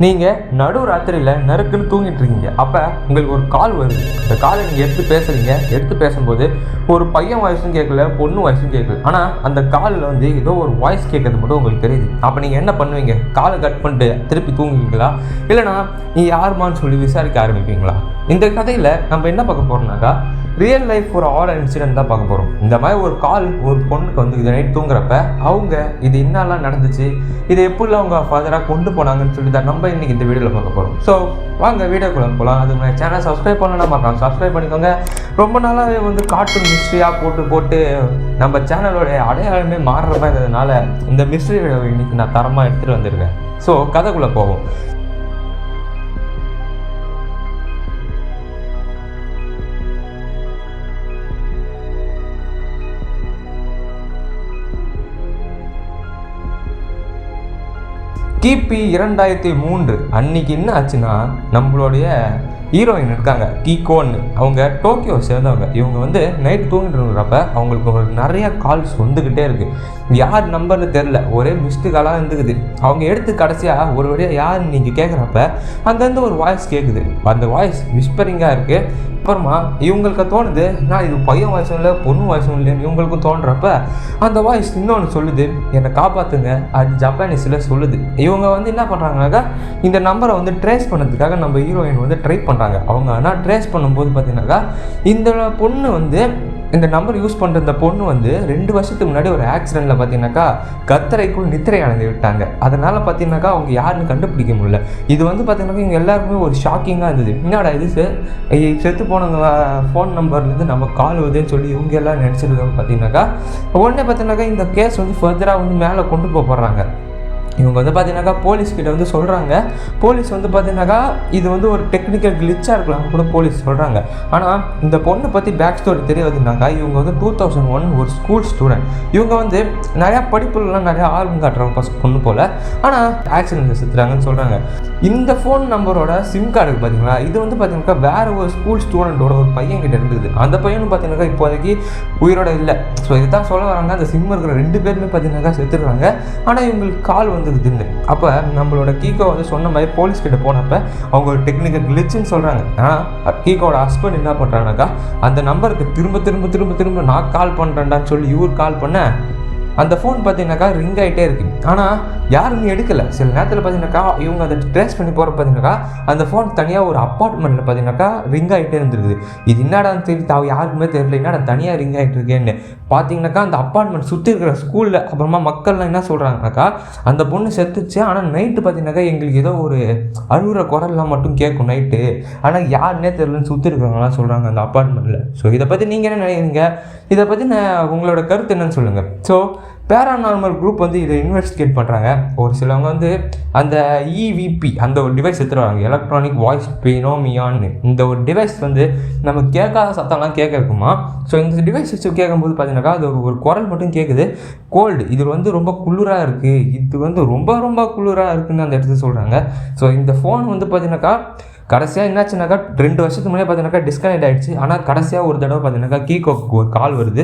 நீங்கள் நடு ராத்திரியில் நறுக்குன்னு தூங்கிட்டு இருக்கீங்க. அப்போ உங்களுக்கு ஒரு கால் வருது. அந்த காலை நீங்கள் எடுத்து பேசுகிறீங்க. எடுத்து பேசும்போது ஒரு பையன் வாய்ஸும் கேட்கல, பொண்ணு வாய்ஸும் கேட்கல. ஆனால் அந்த காலில் வந்து ஏதோ ஒரு வாய்ஸ் கேட்கறது மட்டும் உங்களுக்கு தெரியுது. அப்போ நீங்கள் என்ன பண்ணுவீங்க? காலை கட் பண்ணிட்டு திருப்பி தூங்குவீங்களா, இல்லைனா நீ யாருமான்னு சொல்லி விசாரிக்க ஆரம்பிப்பீங்களா? இந்த கதையில் நம்ம என்ன பார்க்க போகிறோம்னாக்கா, ரியல் லைஃப் ஒரு ஆல் இன்சிடென்ட் தான் பார்க்க போகிறோம். இந்த மாதிரி ஒரு கால் ஒரு பொண்ணுக்கு வந்து இது நைட் தூங்குறப்ப அவங்க இது என்னெல்லாம் நடந்துச்சு, இதை எப்படிலாம் அவங்க ஃபாதராக கொண்டு போனாங்கன்னு சொல்லி தான் நம்ம இன்றைக்கி இந்த வீடியோவில் பார்க்க போகிறோம். ஸோ வாங்க வீடியோக்குள்ள போகலாம். அதுக்கு நான் சேனல் சப்ஸ்கிரைப் பண்ணலாம் பார்க்கலாம், சப்ஸ்கிரைப் பண்ணிக்கோங்க. ரொம்ப நாளாகவே வந்து கார்ட்டூன் மிஸ்ட்ரியாக போட்டு நம்ம சேனலோடைய அடையாளமே மாறுற மாதிரி இருந்ததுனால இந்த மிஸ்ட்ரி வீடியோ இன்னைக்கு நான் தரமாக எடுத்துகிட்டு வந்திருக்கேன். ஸோ கதைக்குள்ளே போவோம். கிபி 2003 அன்னைக்கு என்ன ஆச்சுன்னா, நம்மளுடைய ஹீரோயின் இருக்காங்க கீகோன்னு. அவங்க டோக்கியோ சேர்ந்தவங்க. இவங்க வந்து நைட் தூங்கிட்டு இருக்கிறப்ப அவங்களுக்கு ஒரு நிறைய கால்ஸ் வந்துக்கிட்டே இருக்குது. யார் நம்பர்னு தெரில, ஒரே மிஸ்டு காலாக இருந்துக்குது. அவங்க எடுத்து கடைசியாக ஒரு வழியாக யாருன்னு நீங்கள் கேட்குறப்ப அங்கேருந்து ஒரு வாய்ஸ் கேட்குது. அந்த வாய்ஸ் விஸ்பரிங்காக இருக்குது. அப்புறமா இவங்களுக்கு தோணுது, நான் இது பையன் வாய்ஸும் இல்லை, பொண்ணு வாய்ஸும் இல்லைன்னு இவங்களுக்கும் தோன்றப்ப அந்த வாய்ஸ் இன்னொன்று சொல்லுது, என்னை காப்பாற்றுங்க, அது ஜப்பானீஸில் சொல்லுது. இவங்க வந்து என்ன பண்ணுறாங்கனாக்கா, இந்த நம்பரை வந்து ட்ரேஸ் பண்ணதுக்காக நம்ம ஹீரோயின் வந்து ட்ரை பண்ணுறாங்க. அவங்க ஆனால் ட்ரேஸ் பண்ணும்போது பார்த்தீங்கன்னாக்கா, இந்த பொண்ணு வந்து இந்த நம்பர் யூஸ் பண்ணுற இந்த பொண்ணு வந்து 2 வருஷத்துக்கு முன்னாடி ஒரு ஆக்சிடெண்ட்டில் பார்த்தீங்கன்னாக்கா கத்தரைக்குள் நித்திரை அடைந்து விட்டாங்க. அதனால் பார்த்தீங்கன்னாக்கா அவங்க யாருன்னு கண்டுபிடிக்க முடியல. இது வந்து பார்த்தீங்கன்னாக்கா இவங்க எல்லாருக்குமே ஒரு ஷாக்கிங்காக இருந்தது. என்னடா இது செத்து போனவங்க ஃபோன் நம்பர்லேருந்து நம்ம கால் வருதுன்னு சொல்லி இவங்க எல்லாம் நினச்சிருக்காங்க. பார்த்தீங்கன்னாக்கா உடனே பார்த்தீங்கன்னாக்கா இந்த கேஸ் வந்து ஃபர்தராக வந்து மேலே கொண்டு போகிறாங்க. இவங்க வந்து பார்த்தீங்கன்னாக்கா போலீஸ்கிட்ட வந்து சொல்கிறாங்க. போலீஸ் வந்து பார்த்தீங்கன்னாக்கா இது வந்து ஒரு டெக்னிக்கல் கிளிச்சாக இருக்கலாம் கூட போலீஸ் சொல்கிறாங்க. ஆனால் இந்த பொண்ணை பற்றி பேக் ஸ்டோரி தெரியாதுனாக்கா, இவங்க வந்து 2001 ஒரு ஸ்கூல் ஸ்டூடெண்ட். இவங்க வந்து நிறையா படிப்புலாம் நிறையா ஆர்வம் காட்டுறாங்க பொண்ணு போல். ஆனால் ஆக்சிடென்ட் செத்துறாங்கன்னு சொல்கிறாங்க. இந்த ஃபோன் நம்பரோட சிம் கார்டுக்கு பார்த்தீங்களா, இது வந்து பார்த்தீங்கன்னாக்கா வேறு ஒரு ஸ்கூல் ஸ்டூடெண்ட்டோட ஒரு பையன்கிட்ட இருந்தது. அந்த பையனும் பார்த்தீங்கன்னாக்கா இப்போதைக்கு உயிரோட இல்லை. ஸோ இதுதான் சொல்ல வராங்க, அந்த சிம் இருக்கிற 2 பேருமே பார்த்தீங்கன்னாக்கா செத்துடுறாங்க. ஆனால் இவங்களுக்கு கால் வந்துருக்குதுன்னு. அப்போ நம்மளோட கீகோ வந்து சொன்ன மாதிரி போலீஸ்கிட்ட போனப்போ அவங்க ஒரு டெக்னிக்கல் கிளிச்சுன்னு சொல்கிறாங்க. ஆனால் கீகோட ஹஸ்பண்ட் என்ன பண்ணுறாங்கனாக்கா, அந்த நம்பருக்கு திரும்ப நான் கால் பண்ணுறேன்டான்னு சொல்லி இவர் கால் பண்ண அந்த ஃபோன் பார்த்தீங்கன்னாக்கா ரிங் ஆகிட்டே இருக்குது. ஆனால் யாருமே எடுக்கலை. சில நேரத்தில் பார்த்தீங்கன்னாக்கா இவங்க அதை ட்ரேஸ் பண்ணி போகிற பார்த்தீங்கன்னாக்கா அந்த ஃபோன் தனியாக ஒரு அப்பார்ட்மெண்ட்டில் பார்த்தீங்கன்னாக்கா ரிங் ஆகிட்டே இருந்துருக்குது. இது என்னடான்னு தெரியுது யாருக்குமே தெரியல, என்னடா தனியாக ரிங் ஆகிட்டு இருக்கேன்னு. பார்த்தீங்கன்னாக்கா அந்த அப்பார்ட்மெண்ட் சுற்றி இருக்கிற ஸ்கூலில் அப்புறமா மக்கள்லாம் என்ன சொல்கிறாங்கனாக்கா, அந்த பொண்ணு செத்துச்சு. ஆனால் நைட்டு பார்த்தீங்கன்னாக்கா எங்களுக்கு ஏதோ ஒரு அழுகிற குரல்லாம் மட்டும் கேட்கும் நைட்டு. ஆனால் யாருன்னே தெரியலன்னு சுற்றி இருக்கிறவங்களாம் சொல்கிறாங்க அந்த அப்பார்ட்மெண்ட்டில். ஸோ இதை பற்றி நீங்கள் என்ன நினைக்கிறீங்க? இதை பற்றி உங்களோட கருத்து என்னன்னு சொல்லுங்கள். ஸோ பேராநார்மல் குரூப் வந்து இதை இன்வெஸ்டிகேட் பண்ணுறாங்க. ஒரு சிலவங்க வந்து அந்த EVP அந்த ஒரு டிவைஸ் எடுத்துருவாங்க, எலக்ட்ரானிக் வாய்ஸ் பினோமியான்னு. இந்த ஒரு டிவைஸ் வந்து நம்ம கேட்காத சத்தம்லாம் கேட்க இருக்குமா. ஸோ இந்த டிவைஸ் வச்சு கேட்கும்போது பார்த்தீங்கன்னாக்கா அது ஒரு குரல் மட்டும் கேட்குது. கோல்டு, இது வந்து ரொம்ப குளிராக இருக்குது, இது வந்து ரொம்ப குளிராக இருக்குதுன்னு அந்த இடத்துல சொல்கிறாங்க. ஸோ இந்த ஃபோன் வந்து பார்த்தீங்கன்னாக்கா கடைசியாக என்னாச்சுனாக்கா 2 வருஷத்துக்கு முன்னாடி பார்த்தீங்கன்னாக்கா டிஸ்கனெக்ட் ஆகிடுச்சு. ஆனால் கடைசியாக ஒரு தடவை பார்த்தீங்கன்னாக்கா கீகோக்கு ஒரு கால் வருது.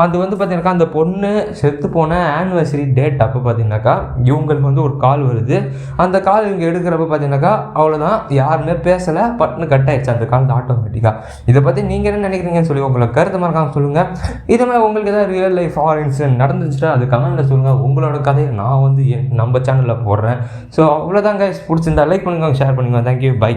அது வந்து பார்த்தீங்கன்னாக்கா அந்த பொண்ணு செத்து போன ஆனிவர்சரி டேட் அப்போ பார்த்தீங்கன்னாக்கா இவங்களுக்கு வந்து ஒரு கால் வருது. அந்த கால் இவங்க எடுக்கிறப்ப பார்த்தீங்கன்னாக்கா அவ்வளோதான், யாருமே பேசலை, பட்டுன்னு கட் ஆகிடுச்சு அந்த கால் ஆட்டோமேட்டிக்காக. இதை பற்றி நீங்கள் என்ன நினைக்கிறீங்கன்னு சொல்லி உங்களை கருத்து மறக்காமல் சொல்லுங்கள். இதே மாதிரி உங்களுக்கு ஏதாவது ரியல் லைஃப் ஆர் இன்சிடென்ட் நடந்துச்சுன்னா அது கமெண்ட்டில் சொல்லுங்கள். உங்களோட கதையை நான் வந்து நம்ம சேனலில் போடுறேன். ஸோ அவ்வளோதாங்க. பிடிச்சிருந்தா லைக் பண்ணுங்க, ஷேர் பண்ணுங்க. Thank you, by.